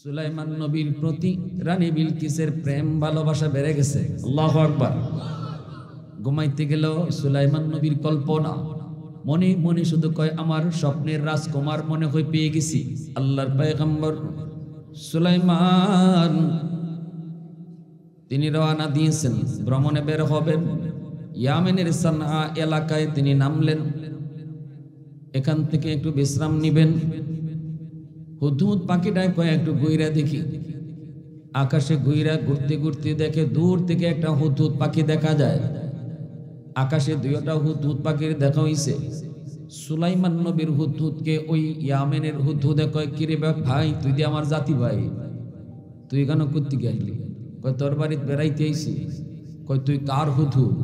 সুলাইমান নবীর প্রতি রানী বিলকিসের প্রেম ভালোবাসা বেড়ে গেছে। আল্লাহু আকবার। ঘুমাইতে গেল সুলাইমান নবীর কল্পনা, মনে মনে শুধু কয় আমার স্বপ্নের রাজকুমার মনে হয় পেয়ে গেছি। আল্লাহর পয়গম্বর সুলাইমান তিনি রওনা দিয়েছেন, ভ্রমণে বের হবেন। ইয়ামেনের সানআ এলাকায় তিনি নামলেন, এখান থেকে একটু বিশ্রাম নিবেন। হুদহুদ পাখিটায় কয় একটু ঘুইরা দেখি। আকাশে ঘুইরা ঘুরতে ঘুরতে দেখে দূর থেকে একটা হুদহুদ পাখি দেখা যায়। আকাশে দুইটা হুদহুদ পাখির দেখা হইছে। সুলাইমান নবীর হুদহুদকে ওই ইয়ামেনের হুদহুদে কয়, কিরে ভাই, তুই দিয়ে আমার জাতি ভাই, তুই কেন করতে গেলি? কয় তোর বাড়িতে বেড়াইতে আইছি। কয় তুই কার হুদহুদ?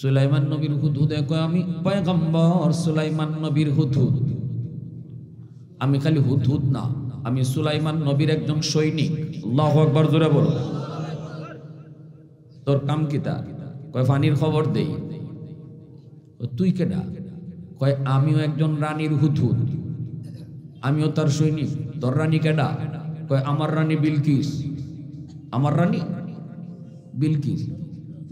সুলাইমান নবীর হুদহুদে কয় আমি পয়গম্বর সুলাইমান নবীর হুদহুদ। আমি খালি হুদহুদ না, আমি সুলাইমান নবীর একজন সৈনিক। আল্লাহু আকবার, জোরে বল। তোর কাম কিতা? কয় পানির খবর দেই। তুই কেডা? কয় আমিও একজন রানীর হুদহুদ, আমিও তার সৈনিক। তোর রানী কেডা? কয় আমার রানী বিলকিস। আমার রানী বিলকিস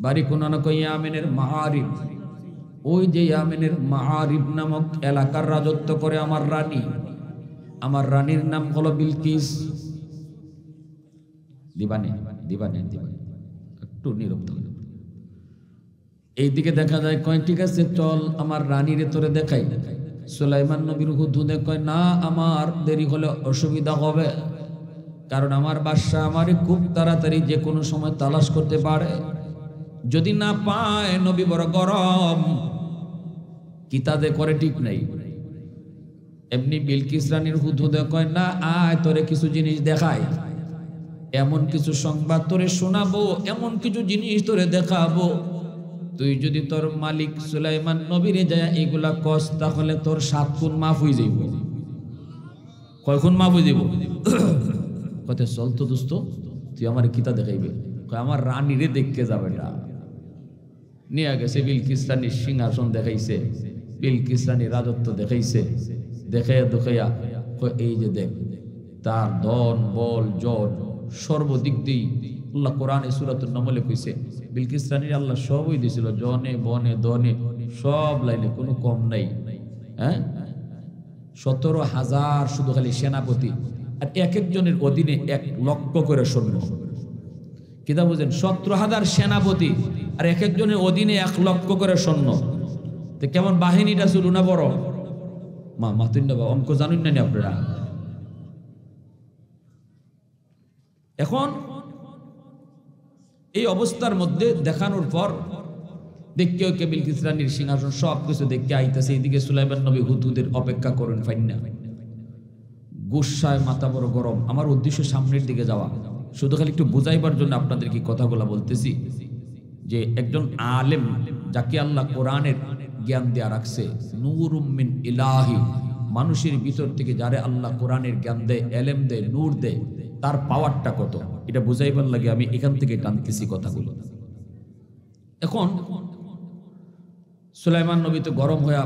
বাড়ি কোন না? কয় ইয়ামেনের মাআরিব। ওই যে ইয়ামেনের মাআরিব নামক এলাকার রাজত্ব করে আমার রানী। আমার রানীর নাম হলো বিলকিস। দিবানে দিবানে দিবানে একটু নীরব থাকুন। এইদিকে দেখা যায়, কয় ঠিক আছে চল আমার রানীরে তোরে দেখাই। সুলাইমান নবীর হুদহুদে কয় না, আমার দেরি হলে অসুবিধা হবে, কারণ আমার বাদশা আমারে খুব তাড়াতাড়ি যে কোনো সময় তালাশ করতে পারে। যদি না পায়, নবী বড় গরম, কিতাদে করে ঠিক নাই। এমনি বিলকিস রানীর হুদহুদে কয় না, আয় তোরে কিছু জিনিস দেখাই, এমন কিছু সংবাদ তোরে শোনাবো, এমন কিছু জিনিস তোরে দেখাবো, তুই যদি তোর মালিক সুলাইমান নবীরে যায় এগুলা কস, তাহলে তোর 7 গুণ মাফ হয়ে যাইব। কয় গুণ মাফ হয়ে যাইব? কত চল তো দোস্ত, তুই আমার কিতা দেখাইবে? কয় আমার রানীরে দেখতে যাবে না। নিয়ে গেছে বিলকিস রানীর সিংহাসন দেখাইছে, বিলকিস রানীর রাজত্ব দেখাইছে। দেখাইয়া দেখাইয়া কয় এই যে দেখ, তার ধন বল জন সর্বদিক দিয়ে আল্লাহ কোরআনে সূরাতুন নামলে কইছে বিলকিস রানীর আল্লাহ সবই দিয়েছিল, জনে বনে ধনে সব লাইনে, কোনো কম নাই। হ্যাঁ, 17,000 শুধু খালি সেনাপতি, আর এক একজনের অধীনে 1 লক্ষ করে সৈন্য। কিতা বুঝেন? 17,000 সেনাপতি আর এক একজনের অধীনে 1 লক্ষ করে সৈন্য। তো কেমন বাহিনীটা ছিল না বড়? মাতুন না, অঙ্ক জানুন না আপনারা। এখন এই অবস্থার মধ্যে দেখানোর পর দেখতে ওকে বিলকিস রানীর সিংহাসন সব কিছু দেখতে আইতেছে। এইদিকে সুলাইমান নবী হুদহুদের অপেক্ষা করেন ফাইন্না, গুসায় মাথা বড় গরম। আমার উদ্দেশ্য সামনের দিকে যাওয়া, শুধু খালি একটু বুঝাইবার জন্য আপনাদেরকে কথাগুলো বলতেছি যে একজন আলেম যাকে আল্লাহ কোরআনের জ্ঞান দেয়া রাখছে, নূরুম মিন ইলাহি, মানুষের ভিতর থেকে যারে আল্লাহ কোরআনের জ্ঞান দেয়, এলেম দেয়, নূর দেয়, তার পাওয়ারটা কত, এটা বুঝাইবার লাগে আমি এখান থেকে টানতেছি কথাগুলো। এখন সুলাইমান নবী তো গরম হইয়া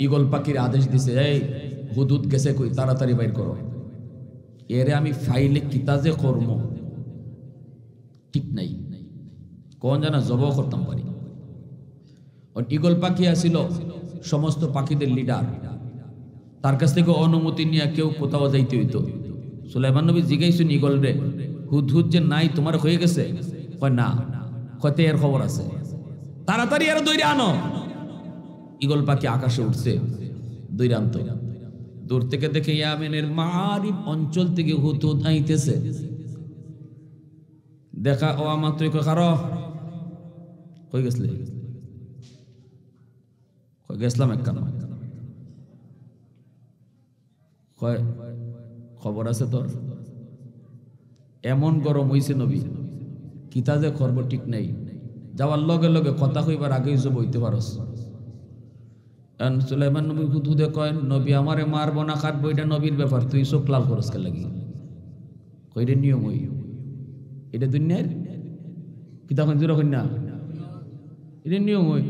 ঈগল পাখির আদেশ দিছে, এই হুদহুদ গেছে কই, তাড়াতাড়ি বাইর করো, এরে আমি ফাইলে কিতাজে কর্ম ঠিক নাই, কোন জানা জব করতাম পারি। ঈগল পাখি আসিল সমস্ত পাখিদের লিডার, তার কাছ থেকে অনুমতি নিয়ে কেউ কোথাও যাইতে হইতো। সুলাইমান নবী জিজ্ঞাসা ঈগল রে, হুদহুদ যে নাই তোমার হয়ে গেছে? কয় না। কয়তে এর খবর আছে, তাড়াতাড়ি আর দৌড়ে আনো। ঈগল পাখি আকাশে উঠছে, দৌড়ে আনতো। দূর থেকে দেখে ইয়ামেনের মাআরিব অঞ্চল থেকে হুদহুদ আইতেছে। দেখা ও মাত্রই কয় খারো, কই গেছলে? কই গেছলাম এক কানা। কয় খবর আছে তোর? এমন গরম হইছে নবী, কিতা যে করব ঠিক নাই। যাওয়ার লগে লগে কথা কইবার আগেই যে বইতে পারস। সুলাইমান নবী হুদহুদে কয়, নবী আমারে মারব না কাটবো, এটা নবীর ব্যাপার, তুই চোখ লাল করস কে লাগি? কইরে নিয়ম হই, এটা দুনিয়ার কিতা কইন জোরা কইন না, এটা নিয়ম হই।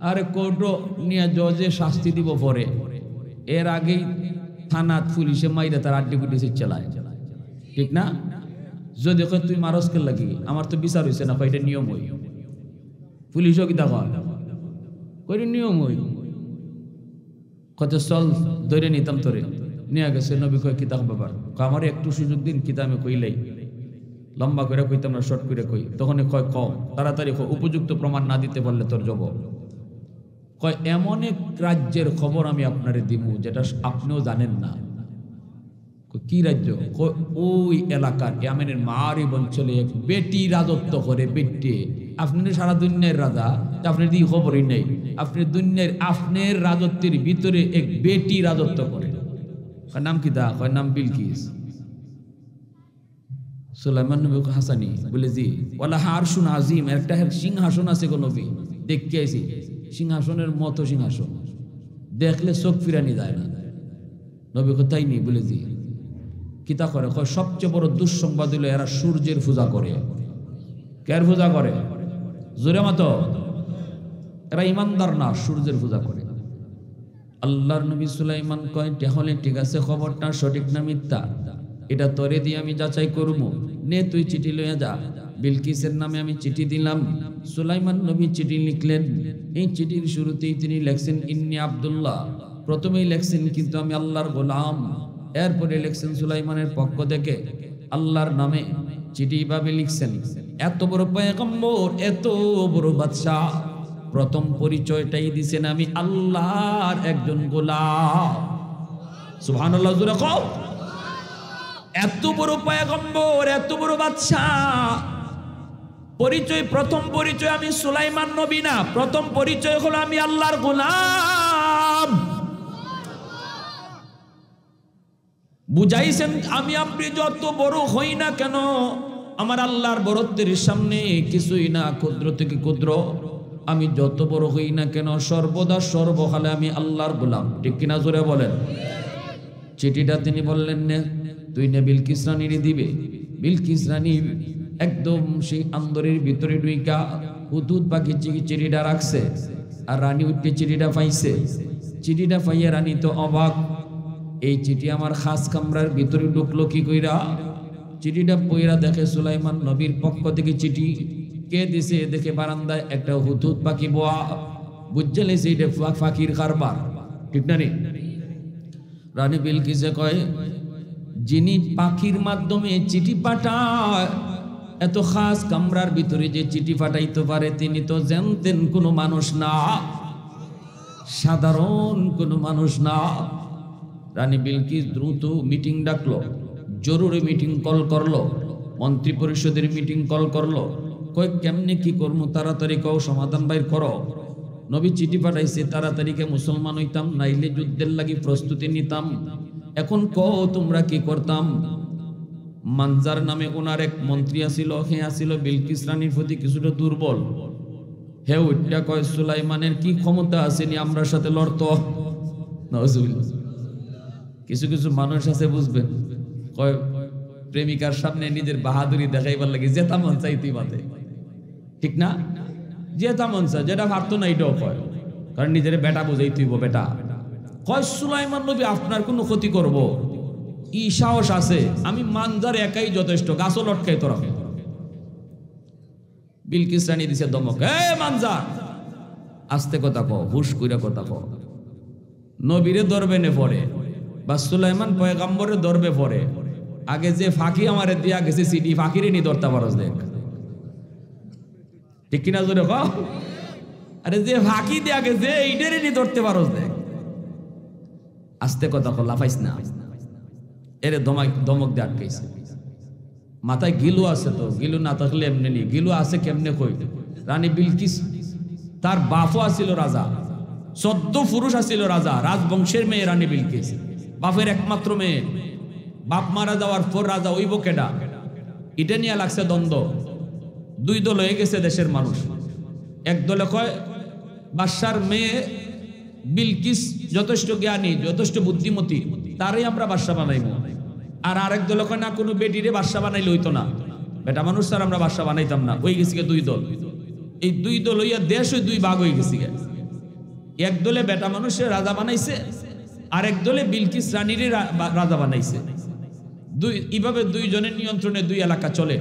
আরে কোর্ট নিয়ে জজে শাস্তি দিব পরে, এর আগেই থানাত পুলিশে মাইরে তার আড্ডি গুড্ডি চালায়, ঠিক না? যদি কয় তুই মারসকে লাগি, আমার তো বিচার হয়েছে না, এটা নিয়ম হই। পুলিশও কি দেখা কই নিয়ম হই, কত চল ধরে নিতাম তোরে, নিয়ে গেছে। নবী কয় কিতাব ব্যাপার, আমার একটু সুযোগ দিন, কিতাবে কইলেই লম্বা করে কইতাম না, শর্ট করে কই। তখন কয় কম তাড়াতাড়ি উপযুক্ত প্রমাণ না দিতে পারলে তোর জব। কয় এমন এক রাজ্যের খবর আমি আপনারে দিব যেটা আপনিও জানেন না। কি রাজ্য? ওই এলাকার ইয়ামেনের মারিব অঞ্চলে এক বেটি রাজত্ব করে। বেটি আপনি সারা দুনিয়ার রাজা, আপনার দিকে খবরই নেই। আপনি দুনিয়ার আপনার রাজত্বের ভিতরে এক বেটি রাজত্ব করে। নাম কি দা? কয় নাম বিলকিস। সুলাইমান নবী হাসানি বলে জি, ওয়ালা আরশুন আজিম, একটা সিংহাসন আছে গো নবী, দেখতে আইছি সিংহাসনের মতো সিংহাসন, দেখলে চোখ ফিরানি যায় না। নবী কোথায় নি? বলে জি। কিতা করে? কয় সবচেয়ে বড় দুঃসংবাদ হলো এরা সূর্যের পূজা করে। কার পূজা করে? জোরে মতো, এরা ইমানদার না, সূর্যের পূজা করে। আল্লাহর নবী সুলাইমান কয় তাহলে ঠিক আছে, খবরটা সঠিক না মিথ্যা এটা তোরে দিয়ে আমি যাচাই করবো, নে তুই চিঠি লইয়া যা। বিলকিসের নামে আমি চিঠি দিলাম। সুলাইমান নবী চিঠি লিখলেন। এই চিঠির শুরুতেই তিনি লেখছেন ইন্নী আব্দুল্লাহ, প্রথমেই লেখছেন কিন্তু আমি আল্লাহর গোলাম। এরপরে লেখছেন সুলাইমানের পক্ষ থেকে আল্লাহর নামে চিঠি ভাবে লিখছেন। এত বড় পয়গম্বর, এত বড় বাদশাহ, প্রথম পরিচয়টাই দিছেন আমি আল্লাহর একজন গোলাম। সুবহানাল্লাহ, জোরে কও। এত বড় পয়গম্বর, এত বড় বাদশাহ, পরিচয় প্রথম পরিচয় আমি সুলাইমান নবী না, প্রথম পরিচয় হলো আমি আল্লাহর গোলাম। বুঝাইছেন আমি আপনি যত বড় হই না কেন, আমার আল্লাহর বড়ত্বের সামনে কিছুই না, ক্ষুদ্র থেকে ক্ষুদ্র। আমি যত বড় হই না কেন, সর্বদা সর্বকালে আমি আল্লাহর গোলাম। ঠিক কিনা জোরে বলেন। চিঠিটা তিনি বললেন নে তুই নে বিলকিস রানীর দিবে। বিলকিস রানী একদম সেই আন্দরের ভিতরে ঢুইকা হুদহুদ পাখি চিঠিটা রাখছে, আর রানী উঠে চিঠিটা পাইছে। চিঠিটা পাইয়া রানী তো অবাক, এই চিঠি আমার খাস কামরার ভিতরে ঢুকলো কি কইরা? চিঠিটা পইরা দেখে সুলাইমান নবীর পক্ষ থেকে চিঠি। কে দিছে? দেখে বারান্দায় একটা হুদহুদ পাখি বোয়া। বুঝছে লেছে এটা পাখির কারবার, ঠিক না রে? রানী বিলকিসে কয় যিনি পাখির মাধ্যমে চিঠি পাঠায়, এত খাস কামরার ভিতরে যে চিঠি পাঠাইতে পারে তিনি তো জানতেন কোনো মানুষ না, সাধারণ কোনো মানুষ না। রানী বিলকিস দ্রুত মিটিং ডাকলো, জরুরি মিটিং কল করলো, মন্ত্রী পরিষদের মিটিং কল করলো। কয় কেমনে কি করবো, তাড়াতাড়ি কও, সমাধান বাইর করো। নবী চিঠি পাঠাইছে, তাড়াতাড়িকে মুসলমান হইতাম, নাইলে যুদ্ধের লাগি প্রস্তুতি নিতাম। এখন কও তোমরা কি করতাম? মানজার নামে ওনার এক মন্ত্রী আসিল, হে আসিল বিলকিস রানীর প্রতি কিছুটা দুর্বল। হে ওইটা কয় সুলাইমানের কি ক্ষমতা আসেনি আমরা সাথে লড়তো। কিছু কিছু মানুষ আছে বুঝবেন, কয় প্রেমিকার সামনে নিজের বাহাদুরি দেখাইবার লাগে যেটা মন চাইতেই বাদে, ঠিক না? যেটা মন চায়, যেটা ভাবতো না এটাও কয়, কারণ নিজের বেটা বুঝাই তুইব। বেটা কয় সুলাইমান নবী আপনার কোনো ক্ষতি করব ই সাহস আছে? আমি মানজার একাই যথেষ্ট, গাছও লটকাই তোরা। বিলকিস রানী দিছে দমক, এ মানজার আস্তে কথা কও, হুশ কইরা কথা কও। নবীরে ধরবে নে পরে, বা সুলাইমান পয়গাম্বরে ধরবে পরে। আগে যে ফাঁকি আমারে দিয়া গেছে সিডি, ফাঁকিরে নি ধরতে পারস দেখ, ঠিক কিনা জোরে কও? আরে যে ফাঁকি দিয়া গেছে এইটারে নি ধরতে পারস দেখ। আস্তে কথা কও, লাফাইস না। এরে ধমক দিয়ে আটকাইছে। মাথায় গিলু আছে তো, গিলু না থাকলে এমনি নি, গিলু আছে কেমনে কই? রানী বিলকিস তার বাপও আসিল রাজা, 14 পুরুষ আসিল রাজা, রাজবংশের মেয়ে রানী বিলকিস, বাপের একমাত্র মেয়ে। বাপ মারা যাওয়ার পর রাজা হইব কেডা, এটা নিয়ে লাগছে দ্বন্দ্ব। দুই দল হয়ে গেছে দেশের মানুষ। এক দলে কয় বাদশার মেয়ে বিলকিস যথেষ্ট জ্ঞানী, যথেষ্ট বুদ্ধিমতী, তারই আমরা বাদশা বানাইব। আর আরেক দল কয় না, কোনো বেটিরে বাদশা বানাইলে হইতো না, বেটা মানুষ স্যার আমরা বাদশা বানাইতাম না। হয়ে গেছে দুই দল। এই দুই দল হইয়া দেশ দুই ভাগ হয়ে গেছে। এক দলে বেটা মানুষের রাজা বানাইছে, আরেক দলে বিলকিস রানীরে রাজা বানাইছে। এইভাবে দুইজনের নিয়ন্ত্রণে দুই এলাকা চলে।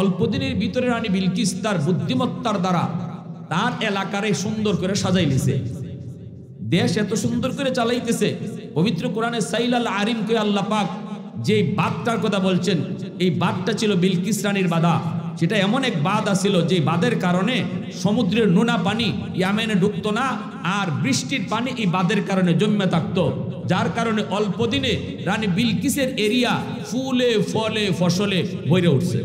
অল্প দিনের ভিতরে রানী বিলকিস তার বুদ্ধিমত্তার দ্বারা তার এলাকারে সুন্দর করে সাজাই লিছে। দেশ এত সুন্দর করে চালাইতেছে। পবিত্র কোরআনে সাইলাল আরিম কে আল্লাহ পাক যে বাদটার কথা বলছেন, এই বাদটা ছিল বিলকিস রানীর বাদা। সেটা এমন এক বাদা ছিল যে বাদের কারণে সমুদ্রের নোনা পানি ইয়ামেনে ঢুকতো না, আর বৃষ্টির পানি এই বাদের কারণে জমে থাকতো, যার কারণে অল্প দিনে রানী বিলকিসের এরিয়া ফুলে ফলে ফসলে ভরে উঠছে।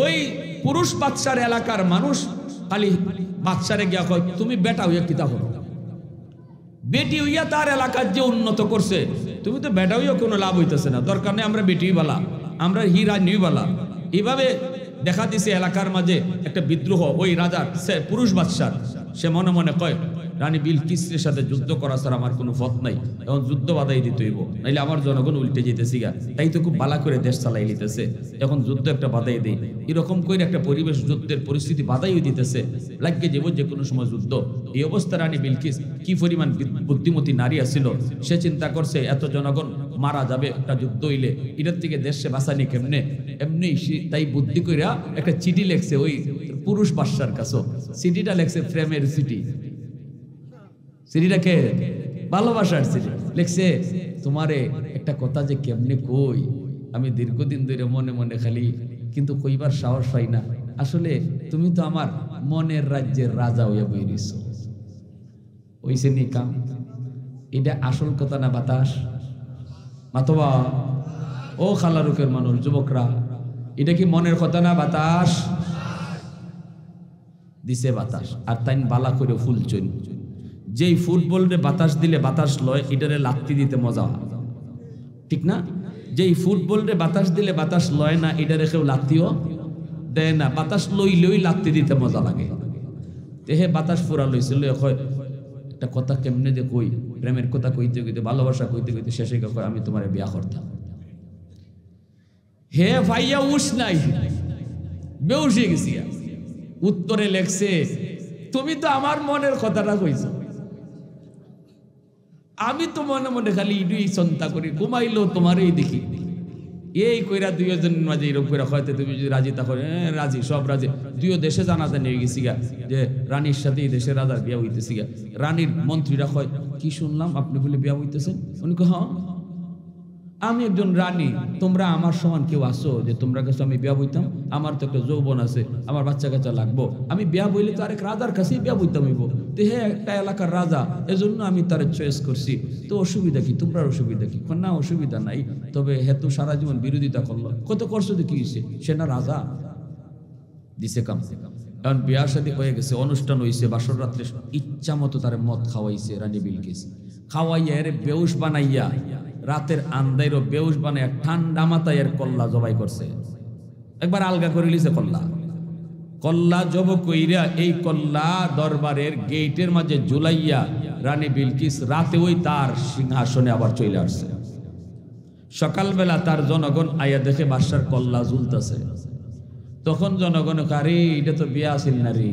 ওই পুরুষ বাদশার এলাকার মানুষ খালি বাদশারে গিয়া কয়, তুমি বেটা হইয়া কিতা করো? বেটি হইয়া তার এলাকার যে উন্নত করছে, তুমি তো বেটা হইয়া কোনো লাভ হইতেছে না, দরকার নেই, আমরা বেটি বালা, আমরা হীরা নিউ বালা। এইভাবে দেখা দিছে এলাকার মাঝে একটা বিদ্রোহ। ওই রাজার সে পুরুষ বাদশার, সে মনে মনে কয় রানী বিলকিসের সাথে যুদ্ধ করা ছাড়া আমার কোনো পথ নাই, এখন যুদ্ধ বাধাই দিতে হইব, নাইলে আমার জনগণ উল্টে যেতেছি গা, তাই তো খুব বালা করে দেশ চালাই নিতেছে, এখন যুদ্ধ একটা বাধাই দেই। এরকম করে একটা পরিবেশ, যুদ্ধের পরিস্থিতি বাধাই দিতেছে, লাগিয়ে যাবো যে কোনো সময় যুদ্ধ। এই অবস্থা রানী বিলকিস কি পরিমাণ বুদ্ধিমতী নারী আছিল, সে চিন্তা করছে এত জনগণ মারা যাবে একটা যুদ্ধ হইলে, এটার থেকে দেশে বাঁচানি কেমনে। এমনি তাই বুদ্ধি কইরা একটা চিঠি লেখছে ওই পুরুষ বাদশার কাছে। চিঠিটা লেখছে প্রেমের চিঠি। চিঠিটাকে ভালোবাসার চিঠি লেখছে, তোমারে একটা কথা যে কেমনে কই, আমি দীর্ঘদিন ধরে মনে মনে খালি, কিন্তু কইবার সাহস হয় না। আসলে তুমি তো আমার মনের রাজ্যের রাজা হইয়া বইরিস। ওইসে নি কাম, এটা আসল কথা না বাতাস? মাতবা ও খালারুকের মানুষ, যুবকরা, এটা কি মনের কথা না বাতাস? দিছে বাতাস, আর তাই বালা করে ফুল চইন। যেই ফুটবলে বাতাস দিলে বাতাস লয়, এটারে লাত্তি দিতে মজা, ঠিক না? যেই ফুটবলে বাতাস দিলে বাতাস লয় না, এটারে কেউ লাত্তিও দেয় না, বাতাস লইলেই লাত্তি দিতে মজা লাগে। হে বাতাস ফুরা লইছিল, একটা কথা কেমনে যে কই, প্রেমের কথা কইতে কইতে, ভালোবাসা কইতে কইতে শেষে কয় আমি তোমারে বিয়া করতাম। হে ভাইয়া উস নাই, বেউস হয়ে গেছি। উত্তরে লেখছে, তুমি তো আমার মনের কথাটা কইছো, আমি তো মনে মনে খালি ইডুই চিন্তা করি, ঘুমাইলো তোমারই দেখি। এই কইরা দুইজনের মাঝে এরকম করে হয়তো তুমি যদি রাজি থাকো, রাজি, সব রাজি। দুইও দেশে জানাজানি হয়ে গেছি গা যে রানীর সাথে এই দেশের রাজার বিয়া হইতেছি গা। রানীর মন্ত্রীরা কয়, কি শুনলাম আপনি বলে বিয়া হইতেছেন? উনি কয়, হ্যাঁ আমি একজন রানী, তোমরা আমার সমান কেউ আসো যে তোমরা কাছে আমি বিয়া বইতাম? আমার তো একটা যৌবন আছে, আমার বাচ্চা কাচ্চা লাগবো, আমি বিয়া বইলে তো আরেক রাজার কাছেই বিয়া বইতাম হইব, তো হে একটা এলাকার রাজা, এজন্য আমি তার চয়েস করছি, তো অসুবিধা কি? তোমরা অসুবিধা কি? না অসুবিধা নাই, তবে হেতু সারা জীবন বিরোধিতা করলো, কত করছো তো কি হয়েছে, সে না রাজা? দিছে কাম। এখন বিয়ার সাথে হয়ে গেছে, অনুষ্ঠান হয়েছে, বাসর রাত্রে ইচ্ছা মতো তার মদ খাওয়াইছে রানী বিলকিস। খাওয়াইয়া এর বেউস বানাইয়া, রাতের আন্দাইরও বেউস বানাইয়া ঠান্ডা মাথায় এর কল্লা জবাই করছে। একবার আলগা করে লিছে কল্লা। কল্লা জব কইরা এই কল্লা দরবারের গেটের মাঝে ঝুলাইয়া রানী বিলকিস রাতে ওই তার সিংহাসনে আবার চলে আসছে। সকালবেলা তার জনগণ আয়া দেখে বাদশার কল্লা ঝুলতেছে। তখন জনগণ কারে, এটা তো বিয়া আসিল না রে,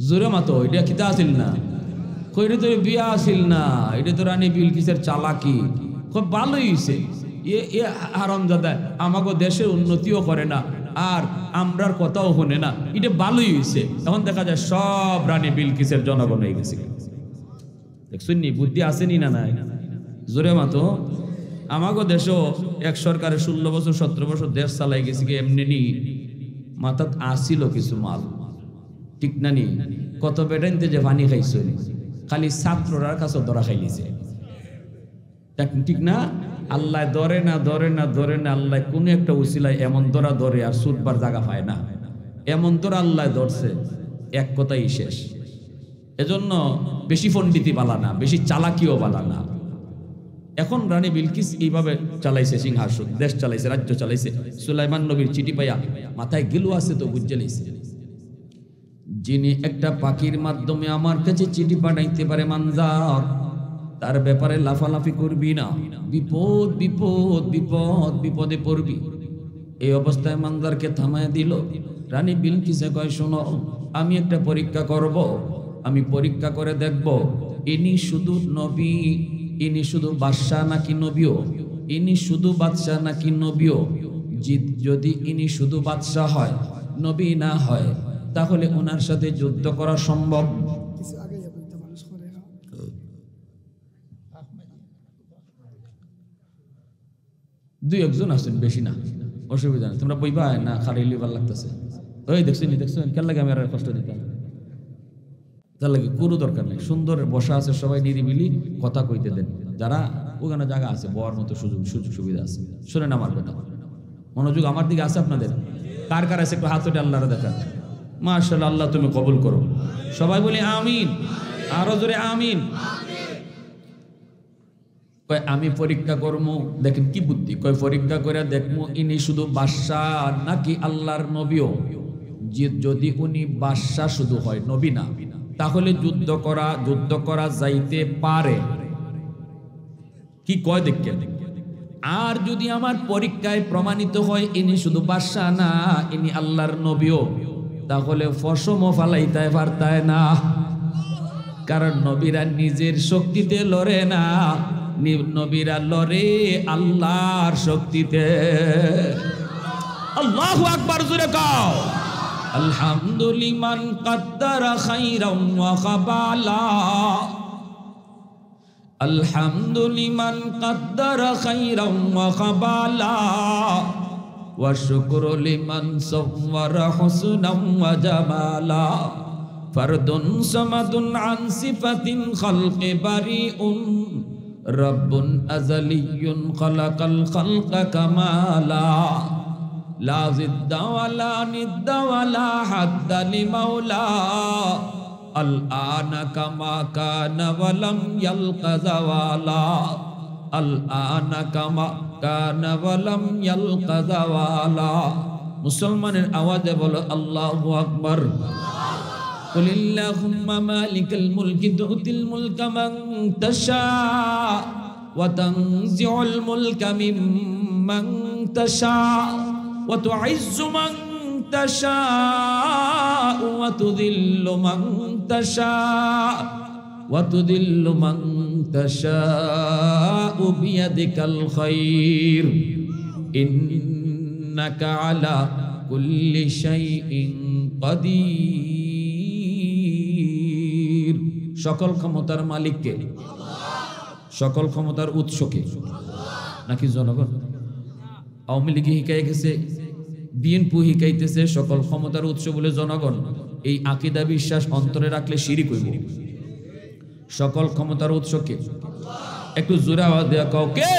জোরে মাতো, এটা খিতা আসিল না, কইরে তো বিয়া আসিল না, এটা তো রানী বিলকিসের চালাকি। খুব ভালোই হইছে, এ হারামজাদা আমাকে দেশের উন্নতিও করে না, আর আমরার কথাও শোনে না, এটা ভালোই হইছে। এখন দেখা যায় সব রানী বিলকিসের জনগণ হয়ে গেছে। দেখছেন নি বুদ্ধি আসেনি না নাই? জোরে মাতো। আমাকে দেশও এক সরকারের 16 বছর 17 বছর দেশ চালাই গেছে, এমনি নি মাথাত আসিল কিছু মাল, ঠিক না নি? কত বেটাইনতে যে পানি খাইছো, খালি ছাত্ররার কাছে ধরা খাইলিছে, ঠিক না? আল্লাহ ধরে না, ধরে না, ধরে না, আল্লাহ কোন একটা উসিলায় এমন ধরা ধরে আর সুদবার জায়গা পায় না, এমন ধরা আল্লাহ ধরছে, এক কথাই শেষ। এজন্য বেশি পণ্ডিতি বালা না, বেশি চালাকিও বালা না। এখন রানী বিলকিস এইভাবে চালাইছে সিংহাসন, দেশ চালাইছে, রাজ্য চালাইছে। সুলাইমান নবীর চিঠি পাইয়া মাথায় গিলু আছে তো বুঝে লাইছে, যিনি একটা পাখির মাধ্যমে আমার কাছে চিঠি পাঠাইতে পারে মানজার, তার ব্যাপারে লাফালাফি করবি না, বিপদ বিপদ বিপদ, বিপদে পড়বি। এই অবস্থায় মানজারকে থামায় দিল। রানী বিলকিসে কয়, শোনো, আমি একটা পরীক্ষা করব, আমি পরীক্ষা করে দেখব ইনি শুধু নবী, ইনি শুধু বাদশাহ নাকি নবীও, ইনি শুধু বাদশাহ নাকি নবীও। যদি ইনি শুধু বাদশাহ হয়, নবী না হয়, তাহলে ওনার সাথে যুদ্ধ করা সম্ভব। দুই একজন আছেন, বেশি না, অসুবিধা নেই। তোমরা বইবা না খালি লিবার লাগতেছে। ওই দেখছেন কেন লাগে আমি আর কষ্ট দিতাম, তার লাগে কোনো দরকার নেই। সুন্দর বসা আছে, সবাই নিরিবিলি কথা কইতে দেন। যারা ওখানে জায়গা আছে বওয়ার মতো সুযোগ সুবিধা আছে, শোনেন আমার কথা, মনোযোগ আমার দিকে আছে আপনাদের। কার কার আছে একটু হাত উঠে আল্লাহরে দেখান। মাশাআল্লাহ, আল্লাহ তুমি কবুল করো। সবাই বলি আমিন, আরো জোরে আমিন। কয় আমি পরীক্ষা করবো, দেখেন কি বুদ্ধি। কয় পরীক্ষা করে দেখবো ইনি শুধু বাদশাহ নাকি আল্লাহর নবীও। যদি উনি বাদশাহ শুধু হয়, নবী না, তাহলে যুদ্ধ করা যাইতে পারে। কি কয় দেখেন। আর যদি আমার পরীক্ষায় প্রমাণিত হয় ইনি শুধু বাদশাহ না, ইনি আল্লাহর নবীও, তাহলে ফসমও ফালাইতে পারতায় না। কারণ নবীরা নিজের শক্তিতে লড়ে না, নবীরা লড়ে আল্লাহর শক্তিতে। আল্লাহু আকবার, জোরে কাও আলহামদুলিমান কাদ্দারা খাইরাম ওয়া খাবালা। আলহামদুলিমান কাদ্দারা খাইরাম ওয়া খাবালা ওয়া শুকরু লিমান সাওয়ারা হুসনাম ওয়া জামালা। ফারদুন সামাদুন আন সিফাতিন খালকি বারিউন রব্বুন আযালিয়্যুন খালাকাল খালকা কামালা। লা জিদ্দা ওয়ালা নিদ্দা ওয়ালা হাদ্দা লিমাওলা। আল আনা কামা কানা ওয়ালাম ইয়ালকা যাওয়ালা। আল আনা কামা কানা ওয়ালাম ইয়ালকা যাওয়ালা। মুসলমানের আওয়াজে বলো আল্লাহু আকবার। قل اللهم مالك الملك تؤتي الملك من تشاء وتنزع الملك ممن تشاء وتعز من تشاء وتذل من تشاء بيدك الخير إنك على كل شيء قدير। সকল ক্ষমতার মালিককে, সকল ক্ষমতার উৎসকে নাকি জনগণ? আওয়ামী লীগ হিকাই গেছে, বিএনপি হিকাইতেছে সকল ক্ষমতার উৎস বলে জনগণ। এই আকীদা বিশ্বাস অন্তরে রাখলে শিরিক হইব। সকল ক্ষমতার উৎসকে একটু জোরে আওয়াজ দেয়া কও কে?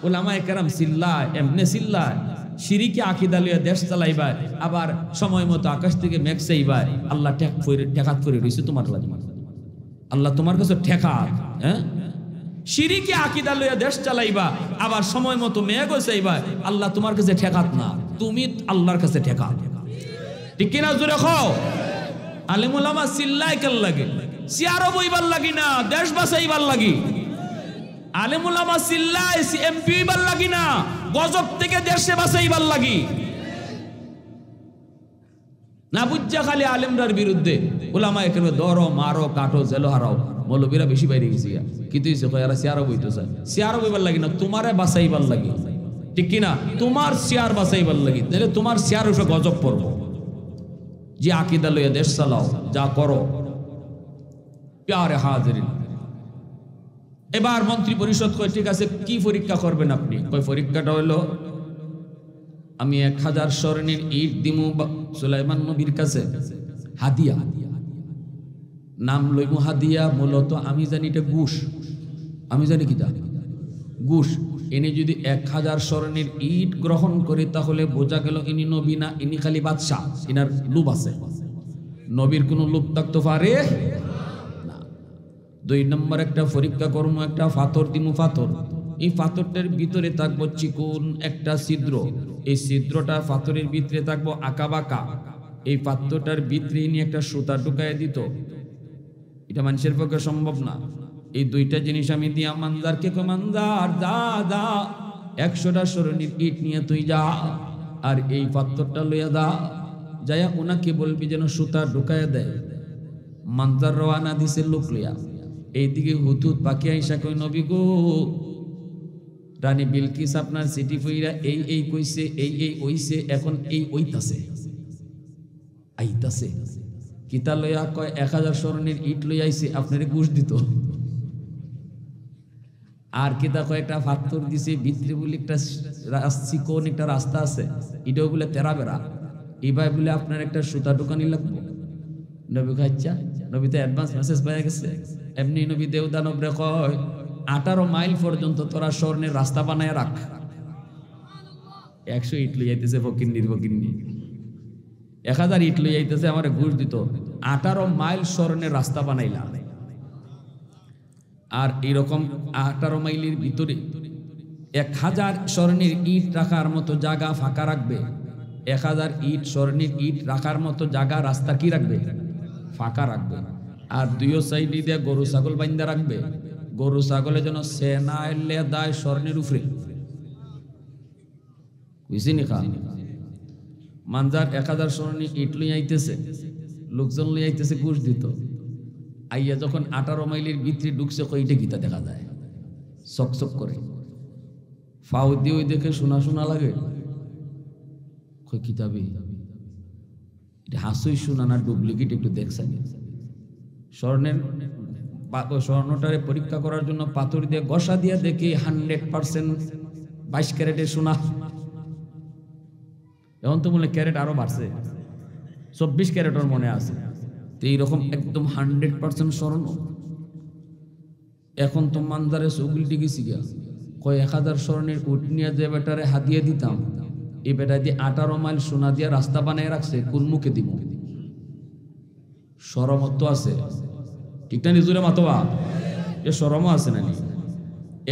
উলামায়ে কেরাম চিল্লায়, এমনে চিল্লায়। শিরিকি আকীদা লইয়া দেশ চালাইবা, আবার সময় মতো আকাশ থেকে মেঘ চাইবা। আল্লাহ ঠেকাত করে রইছে তোমার লাগে। আল্লাহ তোমার কাছে ঠেকাত। হ্যাঁ, শিরিকি আকীদা লইয়া দেশ চালাইবা, আবার সময় মতো মেঘও চাইবা। আল্লাহ তোমার কাছে ঠেকাত না, তুমি আল্লাহর কাছে ঠেকাত। ঠিক কিনা জোরে কও। আলেম ওলামা চিল্লায় কেন লাগে? চেয়ারও বইবার লাগি না, দেশ বাঁচাইবার লাগি। আলেম ওলামা চিল্লায় এমপি হইবার লাগি না, গজব থেকে দেশে বাঁচাইবার লাগি। না বুঝা খালি আলেমরার বিরুদ্ধে ওলামা একেবারে ধরো, মারো, কাটো, জেল হারাও। মৌলবীরা বেশি বাইরে গেছি, কিন্তু এরা চেয়ারও বইতে চায়। চেয়ারও বইবার লাগি না, তোমারে বাঁচাইবার লাগি। ঠিক কিনা? তোমার চেয়ার বাঁচাইবার লাগি, তাহলে তোমার চেয়ার উঠে গজব পড়বো। যে আকীদা লইয়া দেশ চালাও, যা করো। প্যারে হাজিরিন, এবার মন্ত্রী পরিষদ কয় ঠিক আছে, কি পরীক্ষা করবেন আপনি? কয় পরীক্ষাটা হলো আমি 1000 স্বর্ণের ইট দিমু সুলাইমান নবীর কাছে হাদিয়া। নাম লইমু হাদিয়া, মূলত আমি জানি এটা ঘুষ। আমি জানি কি ঘুষ। ইনি যদি 1000 স্বর্ণের ইট গ্রহণ করে, তাহলে বোঝা গেল ইনি নবী না, ইনি খালি বাদশাহ। ইনার লোভ আছে। নবীর কোনো লোভ থাকতে পারে না। 2 নম্বর একটা পরীক্ষা করবো, একটা পাথর দিমু। পাথর, এই পাথরটার ভিতরে থাকবো চিকুন একটা ছিদ্র। এই ছিদ্রটা পাথরের ভিতরে থাকবো আঁকা বাঁকা। এই পাথরটার ভিতরে নিয়ে একটা সুতা ঢুকায় দিত। এটা মানুষের পক্ষে সম্ভব না। এই 2টা জিনিস আমি দিয়া মানজারকে কই, মানজার যা যা 100টা স্বর্ণের ইট নিয়ে তুই যা, আর এই পাথরটা লইয়া যা, যাইয়া ওনাকে বলবি যেন সুতা ঢুকায় দেয়। মানজার রওয়ানা দিছে লোক লইয়া। এইদিকে হুতুত পাখি আইসা কই নবী গো, রানী বিলকিস আপনার চিঠি পইরা এই কইছে, এই ওইছে, এখন এই ওইতাছে আইতাছে। কিতা লইয়া কয় 1000 স্বর্ণের ইট লই আইছে, আপনারে ঘুষ দিত। আর কিতা কয় একটা পাথর দিছে, ভিতরে বলে একটা চিকন একটা রাস্তা আছে, এটাও বলে তেরা বেড়া, এইবার বলে আপনার একটা সুতা দোকানি লাগবো। নবী কয় আচ্ছা, নবী তো অ্যাডভান্স মেসেজ পাইয়া গেছে। এমনি নবী দেওদানবরে কয় 18 মাইল পর্যন্ত তোরা স্বর্ণের রাস্তা বানায় রাখ। 100 ইট লই যাইতেছে ফকিন্নির ফকিন্নি, 1000 ইট লই যাইতেছে, আমার ঘুষ দিত। 18 মাইল স্বর্ণের রাস্তা বানাইলা। আর এইরকম 18 মাইলের ভিতরে 1000 স্বর্ণের ইট রাখার মতো জায়গা ফাঁকা রাখবে। 1000 ইট স্বর্ণের ইট রাখার মতো জায়গা রাস্তা কি রাখবে? ফাঁকা রাখবে। আর দুইও সাইডে দিয়ে গরু ছাগল বাইন্দা রাখবে, গরু ছাগলে যেন সে না এলে দায় স্বর্ণের উপরে। বুঝিনি খা মানজার 1000 স্বর্ণের ইট লই আইতেছে, লোকজন লই আইতেছে ঘুষ দিত। আইয়া যখন 18 মাইলের ভিতরে ঢুকছে, কইটা গীতা দেখা যায় চকচক করে, ফাউ দিয়ে ওই দেখে শোনা শোনা লাগে। কই কিতাবে এটা হাসুই শোনা না ডুপ্লিকেট, একটু দেখছেন? স্বর্ণটারে পরীক্ষা করার জন্য পাথর দিয়ে ঘষা দিয়ে দেখি 100% 22 ক্যারেটের সোনা। এখন তো মনে ক্যারেট আরো বাড়ছে, 24 ক্যারেটের মনে আছে। তো এইরকম একদম 100% স্বর্ণ। এখন তো মানজারে চৌগুলিটি গেছি গিয়া, কয় 1000 স্বর্ণের উট নিয়ে যে বেটারে হাতিয়ে দিতাম, এই বেটা দিয়ে 18 মাইল সোনা দিয়ে রাস্তা বানিয়ে রাখছে, কোন মুখে দিব? সরমত আছে, ঠিক না? নিজুরে মাতোয়া এ সরমও আছে না?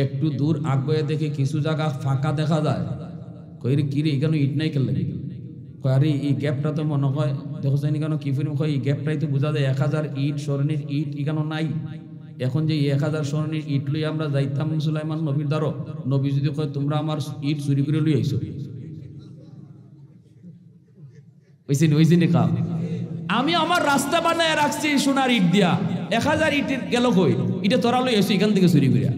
একটু দূর আগে দেখে কিছু জায়গা ফাঁকা দেখা যায়, কই রে কিরে এখানে ইট নাই কেন লাগে? কয় আরে এই গ্যাপটা তো মনে হয় দেখো জানি কেন কি ফিল্ম, কয় এই গ্যাপটাই তো বোঝা যায় 1000 ইট স্বর্ণের ইট এখানে নাই। এখন যে 1000 স্বর্ণের ইট লই আমরা যাইতাম সুলাইমান নবীর দ্বারো, নবী যদি কয় তোমরা আমার ইট চুরি করে লই আইছো, ওইসি নি কাম। আমি আমার রাস্তা বানায় রাখছি সোনার ইট দিয়া, 1000 ইট গেল কই? এটা তোরা লই আইছো এখান থেকে চুরি করিয়া।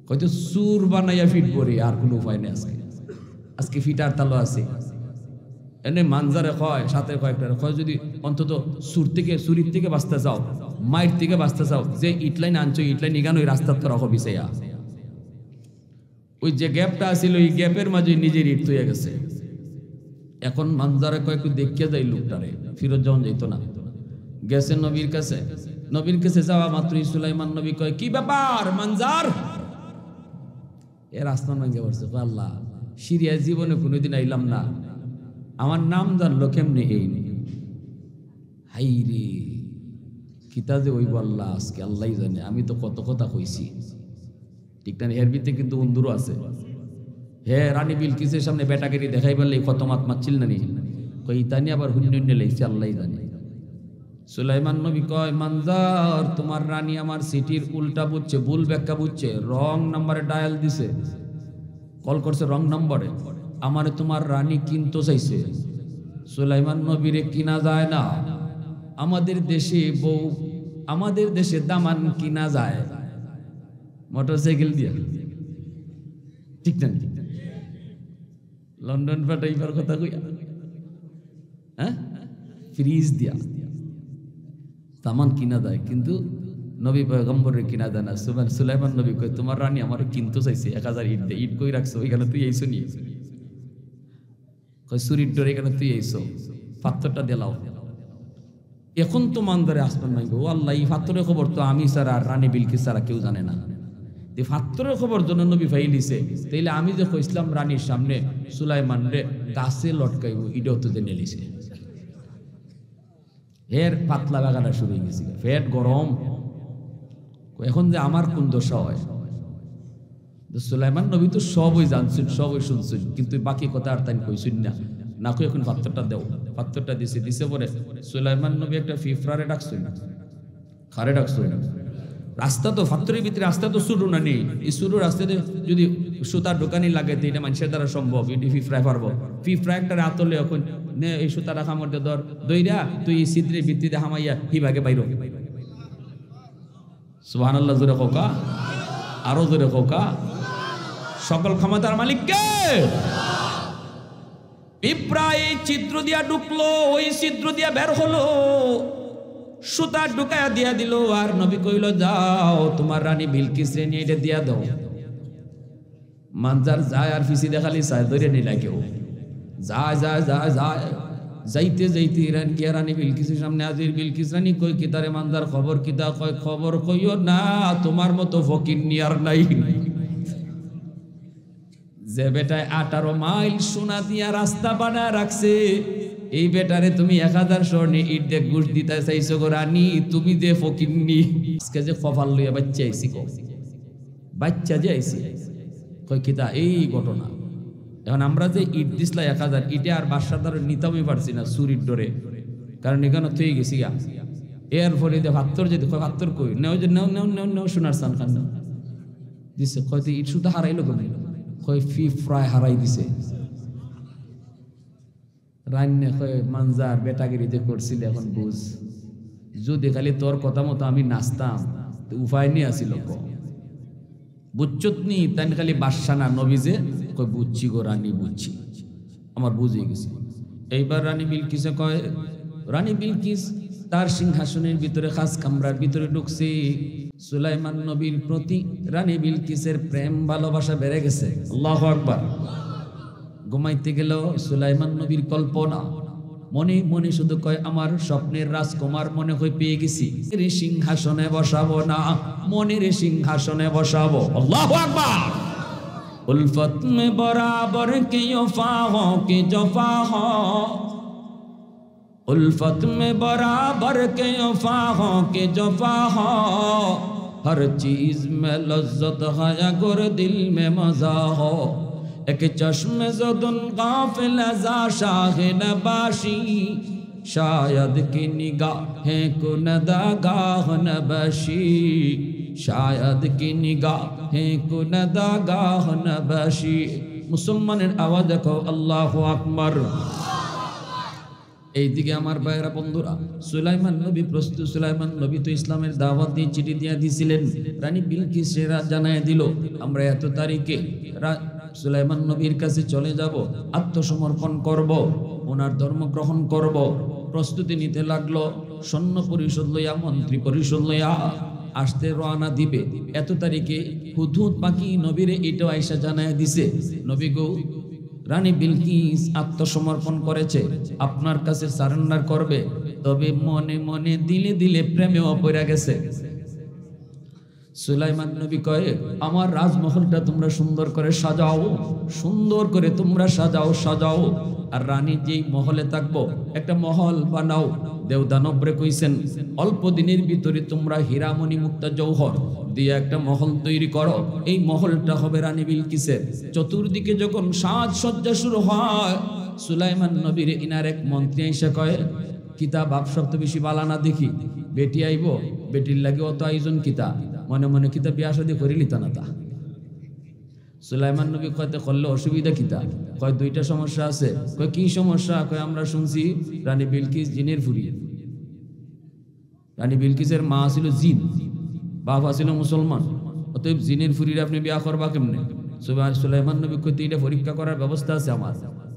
হয়তো সুর বানাইয়া ফিট পরে, আর কোনো উপায় নেই। আজকে ফিটার তালো আছে। এনে মানজারে কয়, সাথে কয়েকটা কয়, যদি অন্তত চুরির থেকে বাঁচতে চাও, মাইর থেকে বাঁচতে চাও, যে ইটলাইন আনছো ইটলাইন ইগান ওই রাস্তার তো রাখো বিছাইয়া। ওই যে গ্যাপটা আছিল ওই গ্যাপের মাঝে নিজের ইট তৈয়া গেছে। এখন মানজারে কয় একটু দেখিয়া যায় লোকটারে, ফিরত যখন যাইতো না। গেছে নবীর কাছে, নবীর কাছে যাওয়া মাত্রই সুলাইমান নবী কয় কি ব্যাপার মানজার? এর আসমান ভাঙ্গে পড়ছে, আল্লাহ সিরিয়া জীবনে কোনোদিন আইলাম না, আমার নাম জানলো কেমনে? এই হাই রে কিতা যে ওই বললা আজকে আল্লাহ জানে, আমি তো কত কথা কইছি, ঠিক না? এর ভিতরে কিন্তু বন্ধুরও আছে। হে রানী বিলকিসের সামনে বেটাগিরি দেখাই বললে কত মাত মারছিল না নি, কই তানি আবার হুন্যুন্যে লাইছে আল্লাহ জানে। সুলাইমান নবী কয় মানজার তোমার রানী আমার সিটির উল্টা বুঝছে, ভুল ব্যাখ্যা বুঝছে, রং নাম্বারে ডায়াল দিছে, কল করছে রং নাম্বারে, আমারে তোমার রানী কিনতে চাইছে। সুলাইমান নবীরে কিনা যায় না, আমাদের দেশে বউ, আমাদের দেশে দামান কিনা যায় মোটরসাইকেল দিয়া, ঠিক না? লন্ডন পাঠাইবার কথা কইয়া, হ্যাঁ ফ্রিজ দিয়া দামান কিনা যায়, কিন্তু নবী পয়গম্বরের কিনা যায় না। সুলাইমান নবী কয় তোমার রানী আমার কিনতে চাইছে 1000 ইট দিয়ে, ইট কই রাখছো ওইখানে তুই এইছো নি? কয় চুরির ডোর এখানে তুই এইছো, পাথরটা দিলাও। এখন তো মানদারে আসমান নাই গো আল্লাহ, এই পাথরের খবর তো আমি ছাড়া আর রানী বিলকিস ছাড়া কেউ জানে না। এই পাথরের খবর জন্য নবী ফাইলিছে, তাইলে আমি যে কইছিলাম রানীর সামনে সুলাইমান রে গাছে লটকাইব, এটাও তো জেনে লিছে। এর পাতলা বাগাটা শুরু হয়ে গেছে, পেট গরম। এখন যে আমার কোন দশা হয়? সুলাইমান নবী তো সবই জানছেন, সবই শুনছেন, কিন্তু বাকি কথা আর তাই কইছেন না। না কই এখন পাথরটা দেও, পাথরটা দিছে পরে সুলাইমান নবী একটা ফিফরারে ডাকছেন, খারে ডাকছেন, রাস্তা তো ফাত্তরের ভিতরে রাস্তা তো শুরু না নেই, এই শুরু রাস্তাতে যদি সুতার দোকানি লাগে তো এটা মানুষের দ্বারা সম্ভব, এটি ফিফরায় পারবো। ফিফরা একটা রাতলে এখন নে এই সুতাটা খামর ধর দইরা তুই এই ছিদ্রের ভিত্তিতে হামাইয়া হিভাগে বাইর। সুবহানাল্লাহ জোরে কোকা, আরো জোরে কোকা। সকল ক্ষমতার মালিক কে? পিঁপড়া এই ছিদ্র দিয়া ঢুকলো, ওই ছিদ্র দিয়া বের হলো, সুতা ঢুকায়া দিয়া দিল। আর নবী কইল যাও তোমার রানী বিলকিস রে নিয়ে এটা দিয়া দাও। মানজার যায় আর ফিসি দেখালি চায় ধরে নিলা কেউ, যায় যায় যায় যায়, যাইতে যাইতে রানী বিলকিসের সামনে হাজির। বিলকিস রানী কই কিতারে মানজার খবর কিতা? কয় খবর কইও না, তোমার মতো ফকির নিয়ার নাই। যে বেটায় 18 মাইল সোনা দিয়া রাস্তা বানায় রাখছে, এই বেটারে তুমি 1000 স্বর্ণে ইট দিয়ে ঘুষ দিতে চাইছো গো রানী, তুমি যে ফকিরনি। আজকে যে কপাল লইয়া বাচ্চা আইছি, বাচ্চা যে আইছি কই কিতা এই ঘটনা। এখন আমরা যে ইট দিসলা 1000, ইটে আর বাসার দ্বারা নিতামই পারছি না চুরির ডরে, কারণ এখানে থয়ে গেছি গা। এর ফলে যে ভাত্তর যেতে কয় ভাত্তর কই নেও, যে নেও নেও নেও নেও সোনার সান খান দিছে। কয় ইট শুধু হারাইলো কেন? কয় ফি ফ্রাই হারাই দিছে। রান্না কয় মানজার বেটাগিরি যে করছিল এখন বুঝ, যদি খালি তোর কথা মতো আমি নাচতাম উপায় নিয়ে আসিল বুঝছত নি, তাই খালি বাদশা না নবী যে কয় বুঝছি গো রানী, বুঝছি, আমার বুঝে গেছি। এইবার রানী বিলকিসে কয়, রানী বিলকিস তার সিংহাসনের ভিতরে খাস কামরার ভিতরে ঢুকছে। সুলাইমান নবীর প্রতি রানী বিলকিসের প্রেম ভালোবাসা বেড়ে গেছে। আল্লাহু আকবার। ঘুমাইতে গেল সুলাইমান নবীর কল্পনা, মনে মনে শুধু কয় আমার স্বপ্নের রাজকুমার মনে হয় পেয়ে গেছি, রে সিংহাসনে বসাবো না, মনের সিংহাসনে বসাবো। আল্লাহু আকবার। উলফত মে বরাবর কে ওফা হো কে জফা হো, उल्फत में बराबर के वफा हो के जफा हो, हर चीज में लज्जत है अगर दिल में मजा हो, एक चश्मे ज़दुन गाफिल अज़ा शाह नबाशी, शायद की निगाहें को नदागाह नबशी, शायद की निगाहें को नदागाह नबशी। मुसलमाনের आवाज देखो अल्लाहु अकबर। এইদিকে আমার ভাইয়েরা বন্ধুরা, সুলাইমান নবী প্রস্তুত। সুলাইমান নবী তো ইসলামের দাওয়াত দিয়ে চিঠি দিয়ে দিয়েছিলেন, রানী বিলকিসেরা জানায় দিল আমরা এত তারিখে সুলাইমান নবীর কাছে চলে যাব, আত্মসমর্পণ করব, ওনার ধর্ম গ্রহণ করব। প্রস্তুতি নিতে লাগলো, সৈন্য পরিষদ লইয়া মন্ত্রী পরিষদ লইয়া আসতে রওনা দিবে। এত তারিখে হুদহুদ পাখি নবীরে এটাও আয়সা জানায় দিছে, নবী গো রানী বিলকিস আত্মসমর্পণ করেছে, আপনার কাছে সারেন্ডার করবে, তবে মনে মনে দিলে দিলে প্রেমেও পড়ে গেছে। সুলাইমান নবী কয়ে আমার রাজমহলটা তোমরা সুন্দর করে সাজাও, সুন্দর করে তোমরা সাজাও সাজাও। আর রানী যেই মহলে থাকবো একটা মহল বানাও। দেবদানবরে কইছেন অল্প দিনের ভিতরে তোমরা হীরামণি মুক্তা জৌহর দিয়ে একটা মহল তৈরি করো, এই মহলটা হবে রানী বিলকিসের। চতুর্দিকে যখন সাজসজ্জা শুরু হয়, সুলাইমান নবীর ইনার এক মন্ত্রী এসে কয়ে কিতা বাপ সপ্ত বেশি বালানা দেখি, বেটি আইব, বেটির লাগে অত আয়োজন কিতা, মনে মনে কিতা বিয়া শাদী করিলি তা না তা। সুলাইমান নবী কয়তে করলে অসুবিধা কিতা? কয় দুইটা সমস্যা আছে। কয় কি সমস্যা? কয় আমরা শুনছি রানী বিলকিস জিনের ফুরি। রানী বিলকিসের মা ছিল জিন, বাবা ছিল মুসলমান, অতএব জিনের ফুরির আপনি বিয়া করবা কেমনে? সুলাইমান নবী কইতে এটা পরীক্ষা করার ব্যবস্থা আছে আমার।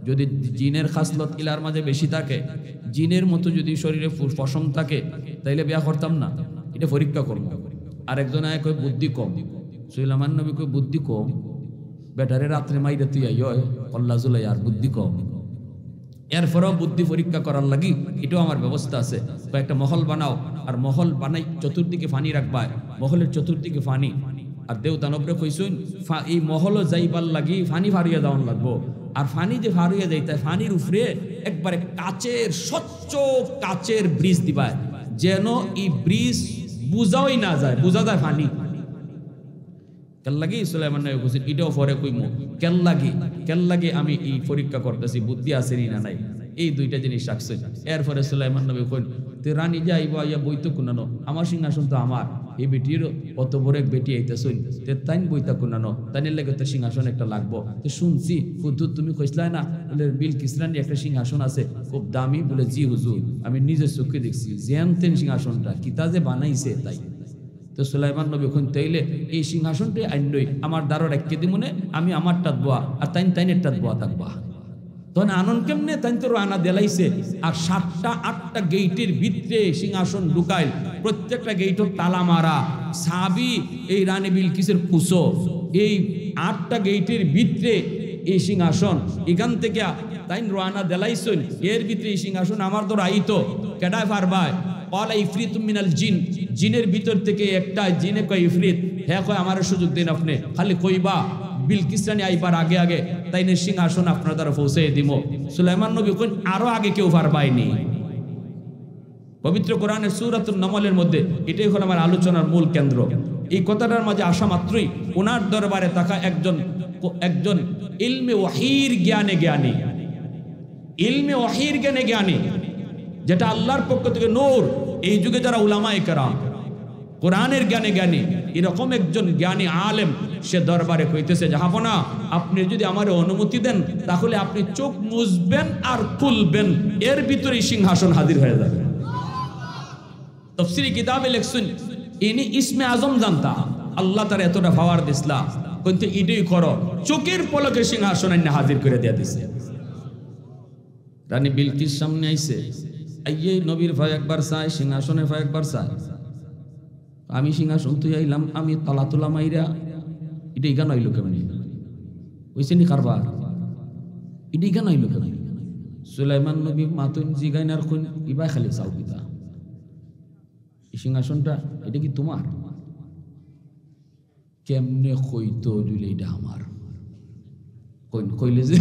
যদি জিনের খাসলত ইলার মাঝে বেশি থাকে, জিনের মতো যদি শরীরে পশম থাকে, তাইলে বিয়া করতাম না, এটা পরীক্ষা করবো। আরেকজন আয় কয় বুদ্ধি কম। সুলাইমান নবী কয় বুদ্ধি কম? বেটারে রাত্রে মাইরে তুই আল্লাহ জুলাই আর বুদ্ধি কম। এরপরেও বুদ্ধি পরীক্ষা করার লাগি এটাও আমার ব্যবস্থা আছে। একটা মহল বানাও, আর মহল বানাই চতুর্দিকে ফানি রাখবা, মহলের চতুর্দিকে ফানি। আর দেও দানবরে কইসুন এই মহলও যাইবার লাগি ফানি ফারিয়া যাওয়ান লাগবো। আর ফানি যে ফারিয়া যাইতে ফানির উপরে একবারে কাচের স্বচ্ছ কাচের ব্রিজ দিবা, যেন এই ব্রিজ বুঝাই না যায়, বুঝা যায় ফানি। কেল্লাগি সুলাইমান নবী কইছেন এটাও পরে কইমু, কেল্লাগি আমি এই পরীক্ষা করতেছি বুদ্ধি আছে না নাই, এই দুইটা জিনিস রাখছে। এরপরে সুলাইমান নবী কইন তুই রানী যাইবা ইয়া বইতো কোনানো, আমার সিংহাসন তো আমার, এই বেটির অত বড় এক বেটি আইতেছুন তে তাইন বইতা কোনানো তাইনের লাগে তো সিংহাসন একটা লাগবো। তো শুনছি হুজুর তুমি কইসলাই না বলে বিলকিসরানি একটা সিংহাসন আছে খুব দামি, বলে জি হুজুর আমি নিজের চোখে দেখছি জেনতেন সিংহাসনটা কিতা যে বানাইছে তাই। তো সুলাইমান নবী কোন তাইলে এই সিংহাসনটাই আইনই আমার দ্বারা রেখে দিমুনে, আমি আমারটা দোয়া আর তাইনেরটা দোয়া থাকবা। তখন আনন্দ কেমনে তাই তো রানা দেলাইছে আর 7টা 8টা গেইটের ভিতরে সিংহাসন ঢুকাইল, প্রত্যেকটা গেইটও তালা মারা। সাবি এই রানী বিলকিসের কুসো এই 8টা গেইটের ভিতরে এই সিংহাসন, এখান থেকে তাই রানা দেলাইছেন এর ভিতরে এই সিংহাসন আমার তো আইতো কেডায় পারবায় ওয়ালা ইফরিত মিনাল জিন, জিনের ভিতর থেকে একটা জিনে কয় ইফরিত, হ্যাঁ কয় আমার সুযোগ দিন আপনি, খালি কইবা বিলকিসরানি আইবার আগে আগে তাইনের সিংহাসন আপনার দ্বারা পৌঁছে দিব। সুলাইমান নবী কোন আরো আগে কেউ পারবাইনি। পবিত্র কোরআনের সূরাতুন নামলের মধ্যে এটাই হলো আমার আলোচনার মূল কেন্দ্র। এই কথাটার মাঝে আসা মাত্রই ওনার দরবারে থাকা একজন ইলমে ওয়াহির জ্ঞানে জ্ঞানী, ইলমে ওয়াহির জ্ঞানে জ্ঞানী, যেটা আল্লাহর পক্ষ থেকে নূর। এই যুগে যারা উলামায়ে কেরাম কোরআনের জ্ঞানে জ্ঞানী, এরকম একজন জ্ঞানী আলেম সে দরবারে কইতেছে জাহাপনা আপনি যদি আমার অনুমতি দেন তাহলে আপনি চোখ মুছবেন আর খুলবেন, এর ভিতরে সিংহাসন হাজির হয়ে যাবে। তাফসীরি কিতাবে লেখছেন ইনি ইসমে আজম জানতা, আল্লাহ তার এতটা পাওয়ার দিসলা কিন্তু ইডই করো, চোখের পলকে সিংহাসন এনে হাজির করে দিয়ে দিছে। রানী বিলকিস সামনে আইছে, আইয়ে নবীর ভাই একবার চাই, সিংহাসনের ভাই একবার চাই। আমি সিংহাসন তুই আইলাম, আমি তালা তোলা মাইরা এটা ইগান আইলো কেমনি ওইছে নি কারবার, এটা ইগান আইলো কেমনি? সুলাইমান নবী মাতুন জিগাইনার কোন ইবাই খালি চাও কিতা এই সিংহাসনটা এটা কি তোমার? কেমনে কইতো দিলে এটা আমার, কইলে যে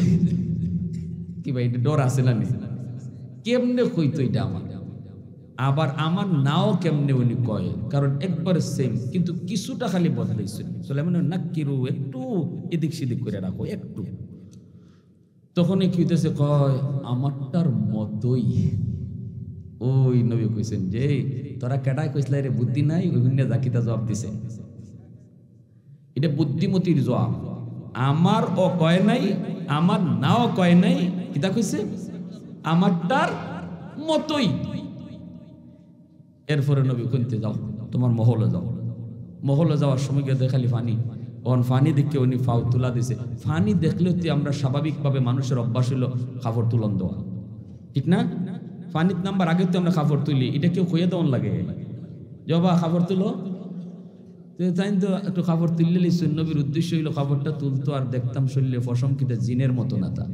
কি ভাই এটা ডর আছে না? কেমনে কইতো এটা আমার, আবার আমার নাও কেমনে উনি কয়, কারণ একবার সেম কিন্তু কিছুটা খালি বদলাইছে। সুলাইমান নাক্কিরু একটু এদিক সেদিক করে রাখো একটু। তখনই কি হইতেছে কয় আমারটার মতোই। ওই নবী কইছেন যে তোরা কেডায় কইসলাই রে বুদ্ধি নাই, ওই হুন্নে জাকিতা জবাব দিছে, এটা বুদ্ধিমতির জবাব। আমার ও কয় নাই, আমার নাও কয় নাই, কিতা কইছে আমারটার মতোই। এরপরে নবী কইতে যাও তোমার মহলে যাও, মহলে যাওয়ার সময় গিয়ে দেখালি ফানি, ওন ফানি দেখে উনি ফাউ তুলা দিছে। ফানি দেখলেও তো আমরা স্বাভাবিকভাবে মানুষের অভ্যাস হলো কাপড় তুলন দেওয়া, ঠিক না? ফানির নাম্বার আগে তো আমরা কাপড় তুলি, এটা কেউ কইয়ে দেওয়ান লাগে জবা কাপড় তুলো, তাই তো একটু কাপড় তুললে নবীর উদ্দেশ্য হইলো কাপড়টা তুলতো আর দেখতাম শরীরে ফসম কিতা জিনের মতো না তা,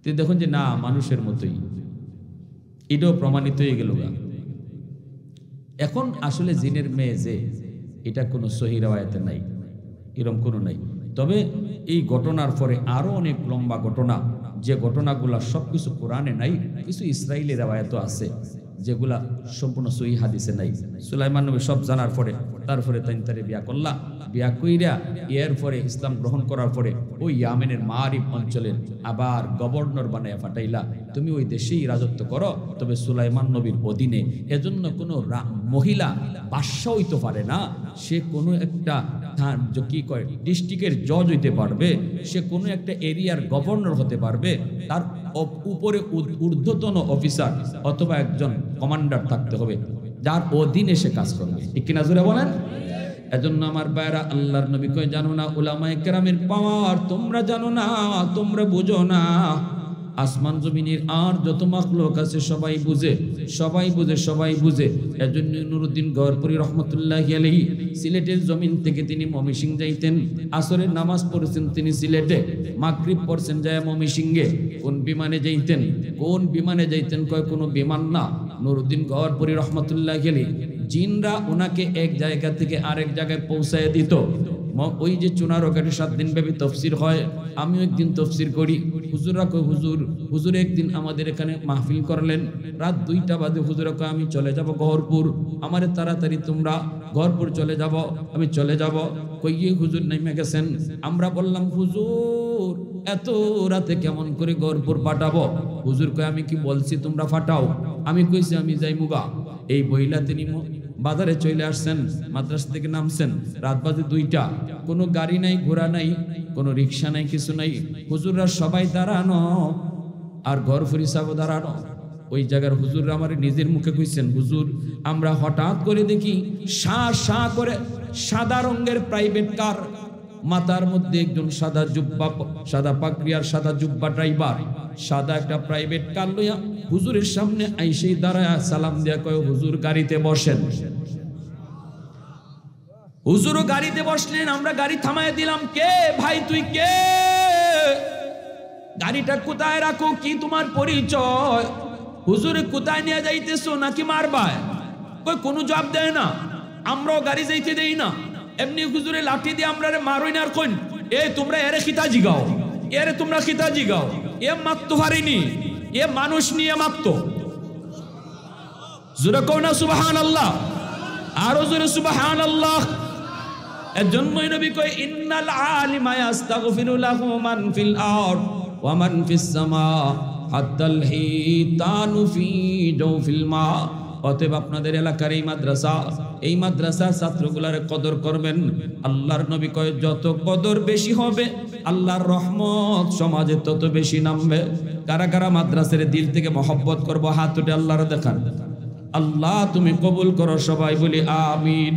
তুই দেখুন যে না মানুষের মতোই, এটাও প্রমাণিত হয়ে গেল। এখন আসলে জিনের মেয়ে যে এটা কোনো সহি রাওয়ায়াতে নাই, এরকম কোনো নাই। তবে এই ঘটনার পরে আরো অনেক লম্বা ঘটনা, যে ঘটনাগুলা সবকিছু কোরআনে নাই, কিছু ইসরায়েলি রাওয়ায়াতও আছে যেগুলা সম্পূর্ণ সহি হাদিসে নাই। সুলাইমান নবী সব জানার পরে তারপরে তারে বিয়া করলা, বিয়া কইরা এরপরে ইসলাম গ্রহণ করার পরে ওই ইয়ামেনের মারিব অঞ্চলের আবার গভর্নর বানায় পাঠাইলা, তুমি ওই দেশেই রাজত্ব করো, তবে সুলাইমান নবীর অধীনে। এজন্য কোনো মহিলা বাদশা হইতে পারে না, সে কোনো একটা কি কয় ডিস্ট্রিক্টের জজ হইতে পারবে, সে কোনো একটা এরিয়ার গভর্নর হতে পারবে, তার উপরে ঊর্ধ্বতন অফিসার অথবা একজন কমান্ডার থাকতে হবে যার অধীনে সে কাজ করবে, ঠিক কিনা জোরে বলেন? এজন্য আমার ভাইরা আল্লাহর নবী কয় জানো না উলামায়ে কেরামের পাওয়ার, তোমরা জানো না, তোমরা বুঝো না। আসমান জমিনের আর যত মাখলুক আছে সবাই বুঝে, সবাই বুঝে, সবাই বুঝে। এজন্য নুরুদ্দিন গওহরপুরী রাহমাতুল্লাহি আলাইহি সিলেটের জমিন থেকে তিনি ময়মনসিংহ যাইতেন, আসরের নামাজ পড়েছেন তিনি সিলেটে, মাগরিব পড়ছেন যায় ময়মনসিংহে। কোন বিমানে যাইতেন? কোন বিমানে যাইতেন? কয় কোনো বিমান না, নুরুদ্দিন গওহরপুরী রাহমাতুল্লাহি আলাইহি জিনরা ওনাকে এক জায়গা থেকে আরেক জায়গায় পৌঁছায় দিত। ওই যে চুনারোঘাটে 7 দিন ব্যাপী তফসির হয়, আমিও একদিন তফসির করি। হুজুররা কয় হুজুর একদিন আমাদের এখানে মাহফিল করলেন, রাত 2টা বাজে। হুজুরা কয় আমি চলে যাব গহরপুর, আমারে তাড়াতাড়ি তোমরা গহরপুর চলে যাব। আমি চলে যাব। কইয়ে হুজুর নেমে গেছেন। আমরা বললাম হুজুর এত রাতে কেমন করে গহরপুর পাঠাবো? হুজুর কয় আমি কি বলছি তোমরা ফাটাও? আমি কইছি আমি যাই মুগা। এই বইলা তিনি বাজারে চলে আসছেন, মাদ্রাসা থেকে নামছেন, রাত বাজে 2টা, কোনো গাড়ি নাই, ঘোড়া নাই, কোনো রিক্সা নাই, কিছু নাই, হুজুররা সবাই দাঁড়ানো আর ঘর ফরিসাবও দাঁড়ানো। ওই জায়গার হুজুররা আমার নিজের মুখে কইছেন, হুজুর আমরা হঠাৎ করে দেখি শা করে সাদা রঙের প্রাইভেট কার, মাথার মধ্যে একজন সাদা জুব্বা, সাদা পাগড়ি আর সাদা জুব্বা ড্রাইভার, সাদা একটা প্রাইভেট কার লইয়া হুজুরের সামনে আইসেই দাঁড়ায় সালাম দিয়া কয়, হুজুর গাড়িতে বসেন। হুজুরও গাড়িতে বসলেন, আমরা গাড়ি থামায় দিলাম। কে ভাই তুই কে? গাড়িটা কোথায় রাখো, কি তোমার পরিচয়? হুজুরে কোথায় নিয়ে যাইতেছো, নাকি মারবায়? কই কোনো জবাব দেয় না। আমরাও গাড়ি যাইতে দেই না, এমনি হুজুরে লাঠি দিয়ে আমরা মারই না। আর কইন এ তোমরা এরে খিতা জিগাও, এরে তোমরা খিতা জিগাও। এ মারতে পারিনি, এ মানুষ নিয়ে মারতো। জোরে কও না সুবহানাল্লাহ, আরো জোরে সুবহানাল্লাহ। এজন্যই নবী কয়, ইন্নাল আলিমা ইয়াস্তাগফিরু লাহু মান ফিল আরদ ওয়া মান ফিস সামা হাত্তাল হিতানু ফি জাওফিল মা। অতএব আপনাদের এলাকার এই মাদ্রাসার ছাত্রগুলার কদর করবেন। আল্লাহর নবী কয়, যত কদর বেশি হবে আল্লাহর রহমত সমাজে তত বেশি নামবে। কারা কারা মাদ্রাসার দিল থেকে মহব্বত করবো, হাত উঠে আল্লাহর দেখান। আল্লাহ তুমি কবুল করো, সবাই বলি আমিন।